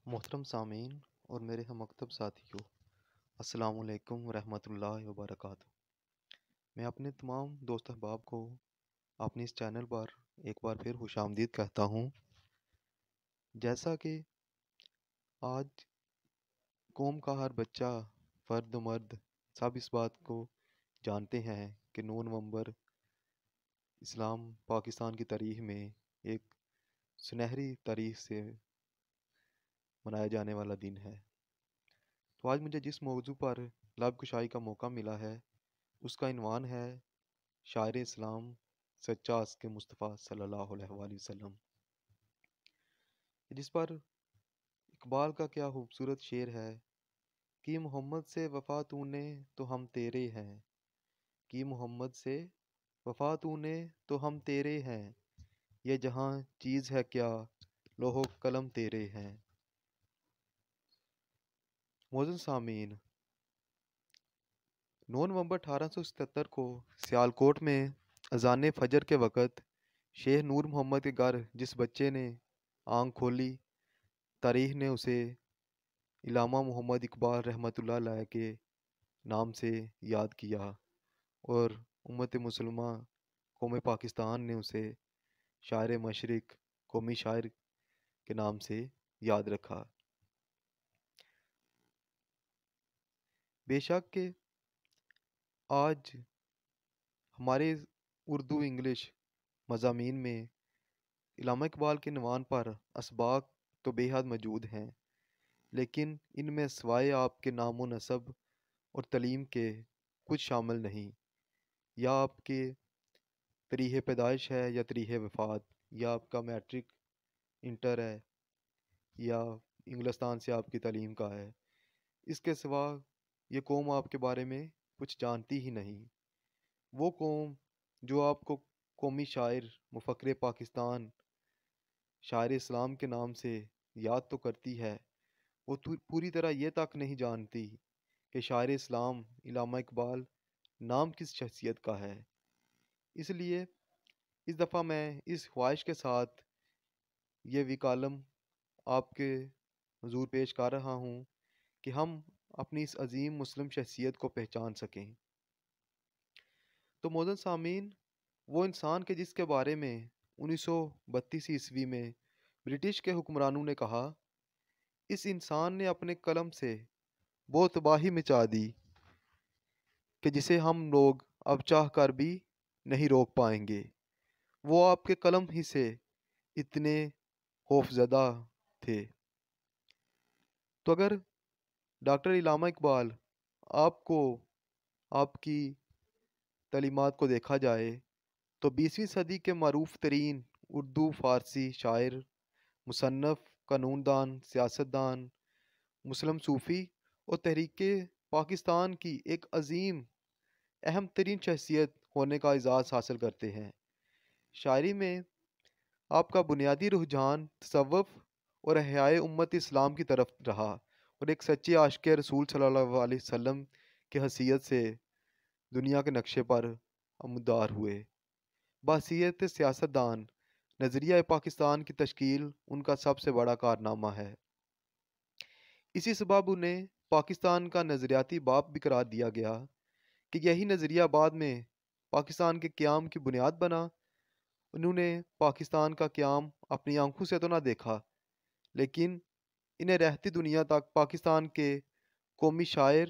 محترم سامعین اور میرے ہم مکتب ساتھیوں، السلام علیکم ورحمۃ اللہ وبرکاتہ۔ میں اپنے تمام دوست احباب کو اپنے اس چینل پر ایک بار پھر خوش آمدید کہتا ہوں۔ جیسا کہ آج قوم کا ہر بچہ، فرد و مرد سب اس بات کو جانتے ہیں کہ 9 نومبر اسلام پاکستان کی تاریخ میں ایک سنہری تاریخ سے منایا جانے والا دن ہے۔ تو آج مجھے جس موضوع پر لب کشائی کا موقع ملا ہے اس کا عنوان ہے شاعر اسلام سچا عاشق مصطفیٰ صلی اللہ علیہ وآلہ وسلم، جس پر اقبال کا کیا خوبصورت شعر ہے کہ محمد سے وفا تو نے تو ہم تیرے ہیں، کہ محمد سے وفا تو نے تو ہم تیرے ہیں، یہ جہاں چیز ہے کیا لوح و قلم تیرے ہیں۔ معزز سامعین، 9 نومبر 1877 کو سیالکوٹ میں اذان فجر کے وقت شیخ نور محمد کے گھر جس بچے نے آنکھ کھولی، تاریخ نے اسے علامہ محمد اقبال رحمۃ اللہ علیہ کے نام سے یاد کیا اور امت مسلمہ قوم پاکستان نے اسے شاعر مشرق، قومی شاعر کے نام سے یاد رکھا۔ بے شک کہ آج ہمارے اردو انگلش مضامین میں علامہ اقبال کے عنوان پر اسباق تو بے حد موجود ہیں، لیکن ان میں سوائے آپ کے نام و نسب اور تعلیم کے کچھ شامل نہیں، یا آپ کے تاریخ پیدائش ہے یا تاریخ وفات، یا آپ کا میٹرک انٹر ہے یا انگلستان سے آپ کی تعلیم کا ہے۔ اس کے سوا یہ قوم آپ کے بارے میں کچھ جانتی ہی نہیں۔ وہ قوم جو آپ کو قومی شاعر، مفکر پاکستان، شاعر اسلام کے نام سے یاد تو کرتی ہے، وہ پوری طرح یہ تک نہیں جانتی کہ شاعر اسلام علامہ اقبال نام کس شخصیت کا ہے۔ اس لیے اس دفعہ میں اس خواہش کے ساتھ یہ کالم آپ کے حضور پیش کر رہا ہوں کہ ہم اپنی اس عظیم مسلم شخصیت کو پہچان سکیں۔ تو معزز سامعین، وہ انسان کے جس کے بارے میں 1932 عیسوی میں برٹش کے حکمرانوں نے کہا، اس انسان نے اپنے قلم سے وہ تباہی مچا دی کہ جسے ہم لوگ اب چاہ کر بھی نہیں روک پائیں گے، وہ آپ کے قلم ہی سے اتنے خوفزدہ تھے۔ تو اگر ڈاکٹر علامہ اقبال آپ کو، آپ کی تعلیمات کو دیکھا جائے تو 20ویں صدی کے معروف ترین اردو فارسی شاعر، مصنف، قانون دان، سیاستدان، مسلم صوفی اور تحریک پاکستان کی ایک عظیم اہم ترین شخصیت ہونے کا اعزاز حاصل کرتے ہیں۔ شاعری میں آپ کا بنیادی رجحان تصوف اور احیاء امت اسلام کی طرف رہا اور ایک سچے عاشق رسول صلی اللہ علیہ وسلم کی حیثیت سے دنیا کے نقشے پر عمودار ہوئے۔ بحیثیت سیاستدان، نظریہ پاکستان کی تشکیل ان کا سب سے بڑا کارنامہ ہے۔ اسی سبب انہیں پاکستان کا نظریاتی باپ بھی قرار دیا گیا کہ یہی نظریہ بعد میں پاکستان کے قیام کی بنیاد بنا۔ انہوں نے پاکستان کا قیام اپنی آنکھوں سے تو نہ دیکھا، لیکن انہیں رہتی دنیا تک پاکستان کے قومی شاعر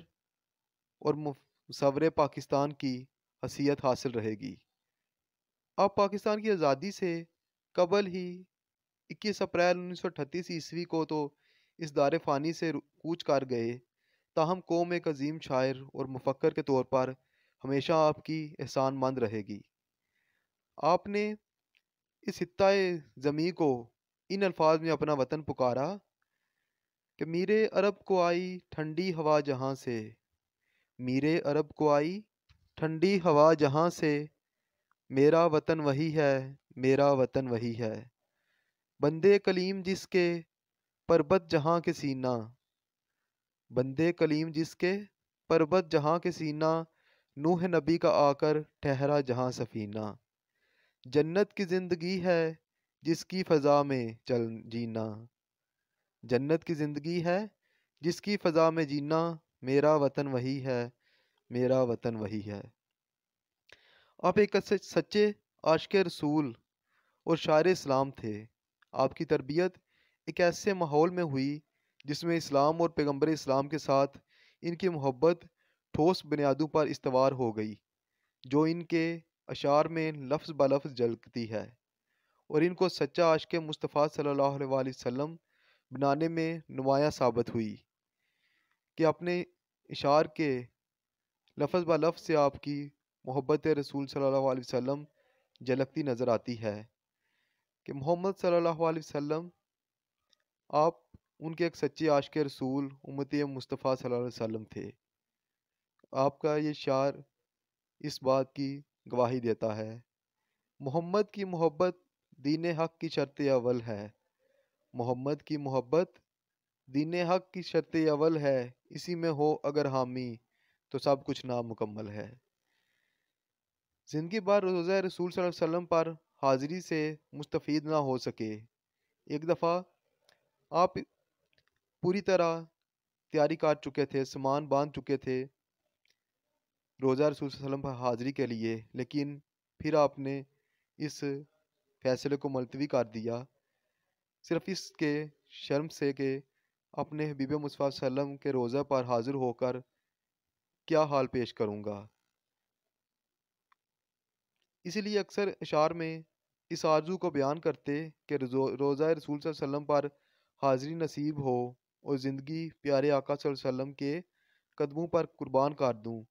اور مصور پاکستان کی حیثیت حاصل رہے گی۔ اب پاکستان کی آزادی سے قبل ہی 21 اپریل 1938 عیسوی کو تو اس دار فانی سے کوچ کر گئے، تاہم قوم ایک عظیم شاعر اور مفکر کے طور پر ہمیشہ آپ کی احسان مند رہے گی۔ آپ نے اس خطۂ زمیں کو ان الفاظ میں اپنا وطن پکارا کہ میرے عرب کو آئی ٹھنڈی ہوا جہاں سے، میرے عرب کو آئی ٹھنڈی ہوا جہاں سے، میرا وطن وہی ہے، میرا وطن وہی ہے، بندے کلیم جس کے پربت جہاں کے سینہ، بندے کلیم جس کے پربت جہاں کے سینہ، نوح نبی کا آ کر ٹھہرا جہاں سفینہ، جنت کی زندگی ہے جس کی فضا میں چل جینا، جنت کی زندگی ہے جس کی فضا میں جینا، میرا وطن وہی ہے، میرا وطن وہی ہے۔ آپ ایک سچے عاشق رسول اور شاعر اسلام تھے۔ آپ کی تربیت ایک ایسے ماحول میں ہوئی جس میں اسلام اور پیغمبر اسلام کے ساتھ ان کی محبت ٹھوس بنیادوں پر استوار ہو گئی، جو ان کے اشعار میں لفظ بلفظ جھلکتی ہے، اور ان کو سچا عاشق مصطفیٰ صلی اللہ علیہ وآلہ وسلم بنانے میں نمایاں ثابت ہوئی، کہ اپنے اشعار کے لفظ بلفظ سے آپ کی محبت رسول صلی اللہ علیہ وسلم جھلکتی نظر آتی ہے، کہ محمد صلی اللہ علیہ وسلم آپ ان کے ایک سچے عاشق رسول امتی مصطفیٰ صلی اللہ علیہ وسلم تھے۔ آپ کا یہ شعر اس بات کی گواہی دیتا ہے۔ محمد کی محبت دین حق کی شرط اول ہے، محمد کی محبت دین حق کی شرط اول ہے، اسی میں ہو اگر حامی تو سب کچھ نامکمل ہے۔ زندگی بھر روزہ رسول صلی اللہ علیہ وسلم پر حاضری سے مستفید نہ ہو سکے۔ ایک دفعہ آپ پوری طرح تیاری کر چکے تھے، سامان باندھ چکے تھے روزہ رسول صلی اللہ علیہ وسلم پر حاضری کے لیے، لیکن پھر آپ نے اس فیصلے کو ملتوی کر دیا، صرف اس کے شرم سے کہ اپنے حبیب مصطفیٰ صلی اللہ علیہ وسلم کے روزہ پر حاضر ہو کر کیا حال پیش کروں گا۔ اسی لیے اکثر اشعار میں اس آرزو کو بیان کرتے کہ روزہ رسول صلی اللہ علیہ وسلم پر حاضری نصیب ہو اور زندگی پیارے آقا صلی اللہ علیہ وسلم کے قدموں پر قربان کر دوں،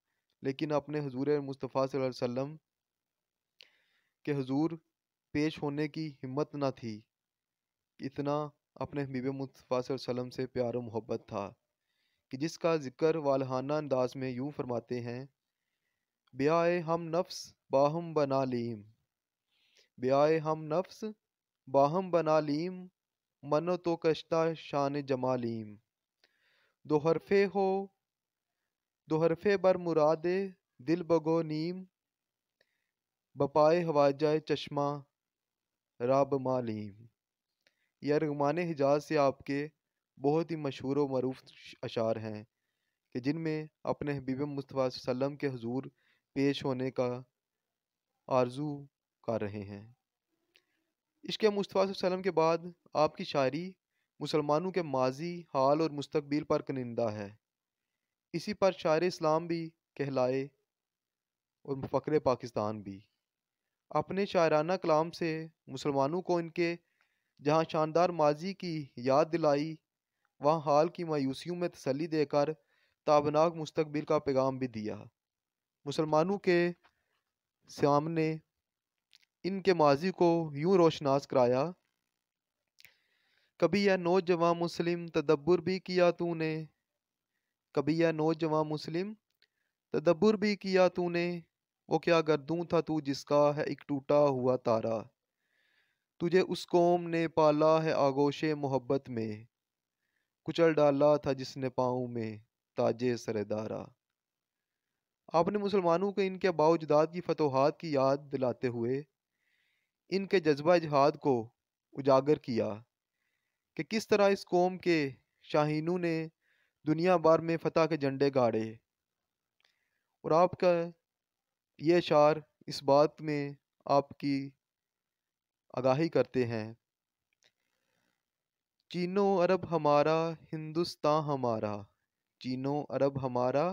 لیکن اپنے حضور مصطفیٰ صلی اللہ علیہ وسلم کے حضور پیش ہونے کی ہمت نہ تھی، اتنا اپنے حبیب مصطفیٰ صلی اللہ علیہ وسلم سے پیار و محبت تھا، کہ جس کا ذکر والہانہ انداز میں یوں فرماتے ہیں: بیائے ہم نفس باہم بنا لیم، بیائے ہم نفس باہم بنا لیم، منو تو کشتہ شان جمالیم، دو حرفے ہو دو حرفے بر مراد دل بگو نیم، بپائے ہواجہ چشمہ راب مالیم۔ یہ ارغمان حجاز سے آپ کے بہت ہی مشہور و معروف اشعار ہیں، کہ جن میں اپنے حبیب مصطفیٰ صلی اللہ علیہ وسلم کے حضور پیش ہونے کا آرزو کر رہے ہیں۔ عشق مصطفیٰ صلی اللہ علیہ وسلم کے بعد آپ کی شاعری مسلمانوں کے ماضی، حال اور مستقبل پر کنندہ ہے۔ اسی پر شاعر اسلام بھی کہلائے اور فخر پاکستان بھی۔ اپنے شاعرانہ کلام سے مسلمانوں کو ان کے جہاں شاندار ماضی کی یاد دلائی، وہاں حال کی مایوسیوں میں تسلی دے کر تابناک مستقبل کا پیغام بھی دیا۔ مسلمانوں کے سامنے ان کے ماضی کو یوں روشناس کرایا: کبھی یہ نوجوان مسلم تدبر بھی کیا تو نے، کبھی یہ نوجوان مسلم تدبر بھی کیا تو نے، وہ کیا گردوں تھا تو جس کا ہے ایک ٹوٹا ہوا تارا، تجھے اس قوم نے پالا ہے آغوش محبت میں، کچل ڈالا تھا جس نے پاؤں میں تاجے سردارا۔ آپ نے مسلمانوں کو ان کے آباء و اجداد کی فتوحات کی یاد دلاتے ہوئے ان کے جذبہ جہاد کو اجاگر کیا، کہ کس طرح اس قوم کے شاہینوں نے دنیا بھر میں فتح کے جھنڈے گاڑے، اور آپ کا یہ اشعار اس بات میں آپ کی آگاہی کرتے ہیں: چینو عرب ہمارا ہندوستان ہمارا، چینو عرب ہمارا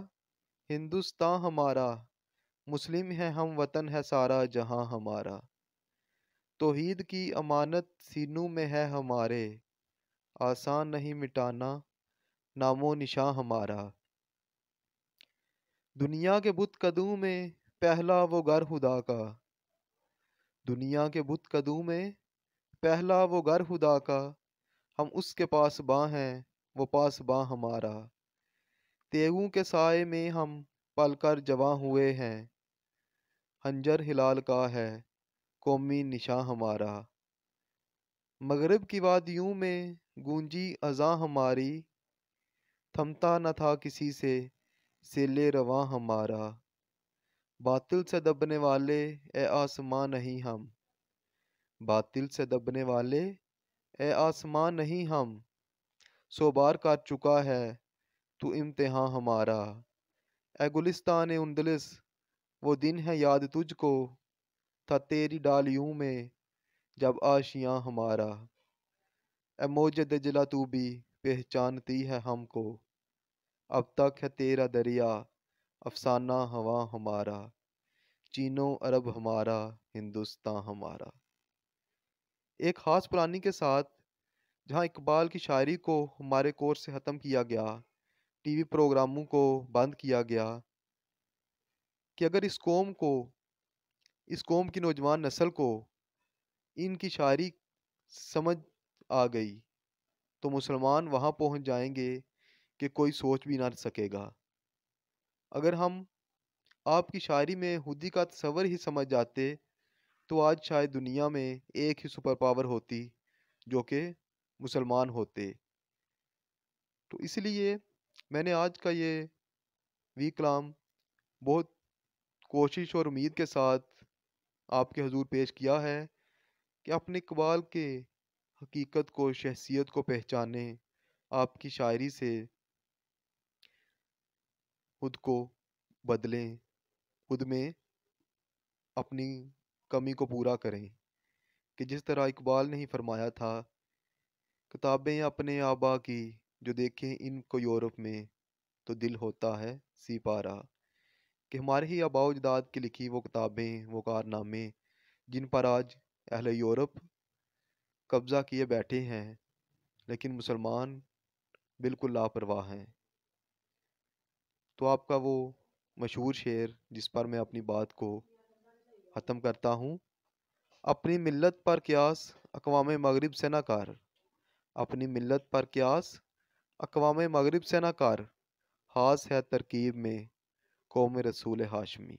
ہندوستان ہمارا، مسلم ہے ہم وطن ہے سارا جہاں ہمارا، توحید کی امانت سینوں میں ہے ہمارے، آسان نہیں مٹانا نام و نشاں ہمارا، دنیا کے بت قدوں میں پہلا وہ گھر خدا کا، دنیا کے بت قدوں میں پہلا وہ گھر خدا کا، ہم اس کے پاس باں ہیں وہ پاس باں ہمارا، تیغوں کے سائے میں ہم پل کر جواں ہوئے ہیں، خنجر ہلال کا ہے قومی نشاں ہمارا، مغرب کی وادیوں میں گونجی اذاں ہماری، تھمتا نہ تھا کسی سے سیل رواں ہمارا، باطل سے دبنے والے اے آسمان نہیں ہم، باطل سے دبنے والے اے آسمان نہیں ہم، سو بار کر چکا ہے تو امتحان ہمارا، اے گلستان اندلس وہ دن ہے یاد تجھ کو، تھا تیری ڈالیوں میں جب آشیاں ہمارا، اے موج دجلہ تو بھی پہچانتی ہے ہم کو، اب تک ہے تیرا دریا افسانہ ہوا ہمارا، چینو عرب ہمارا ہندوستان ہمارا۔ ایک خاص پلاننگ کے ساتھ جہاں اقبال کی شاعری کو ہمارے کورس سے ختم کیا گیا، ٹی وی پروگراموں کو بند کیا گیا، کہ اگر اس قوم کی نوجوان نسل کو ان کی شاعری سمجھ آ گئی تو مسلمان وہاں پہنچ جائیں گے کہ کوئی سوچ بھی نہ سکے گا۔ اگر ہم آپ کی شاعری میں خودی کا تصور ہی سمجھ جاتے تو آج شاید دنیا میں ایک ہی سپر پاور ہوتی جو کہ مسلمان ہوتے۔ تو اس لیے میں نے آج کا یہ وی کلام بہت کوشش اور امید کے ساتھ آپ کے حضور پیش کیا ہے کہ اپنے اقبال کے حقیقت کو، شخصیت کو پہچانیں، آپ کی شاعری سے خود کو بدلیں، خود میں اپنی کمی کو پورا کریں، کہ جس طرح اقبال نے ہی فرمایا تھا، کتابیں اپنے آبا کی جو دیکھیں ان کو یورپ میں تو دل ہوتا ہے سی پارا، کہ ہمارے ہی آباء و اجداد کی لکھی وہ کتابیں، وہ کارنامے جن پر آج اہل یورپ قبضہ کیے بیٹھے ہیں، لیکن مسلمان بالکل لاپرواہ ہیں۔ تو آپ کا وہ مشہور شعر جس پر میں اپنی بات کو ختم کرتا ہوں، اپنی ملت پر قیاس اقوام مغرب سے نہ کر، اپنی ملت پر قیاس اقوام مغرب سے نہ کر، خاص ہے ترکیب میں قوم رسول ہاشمی۔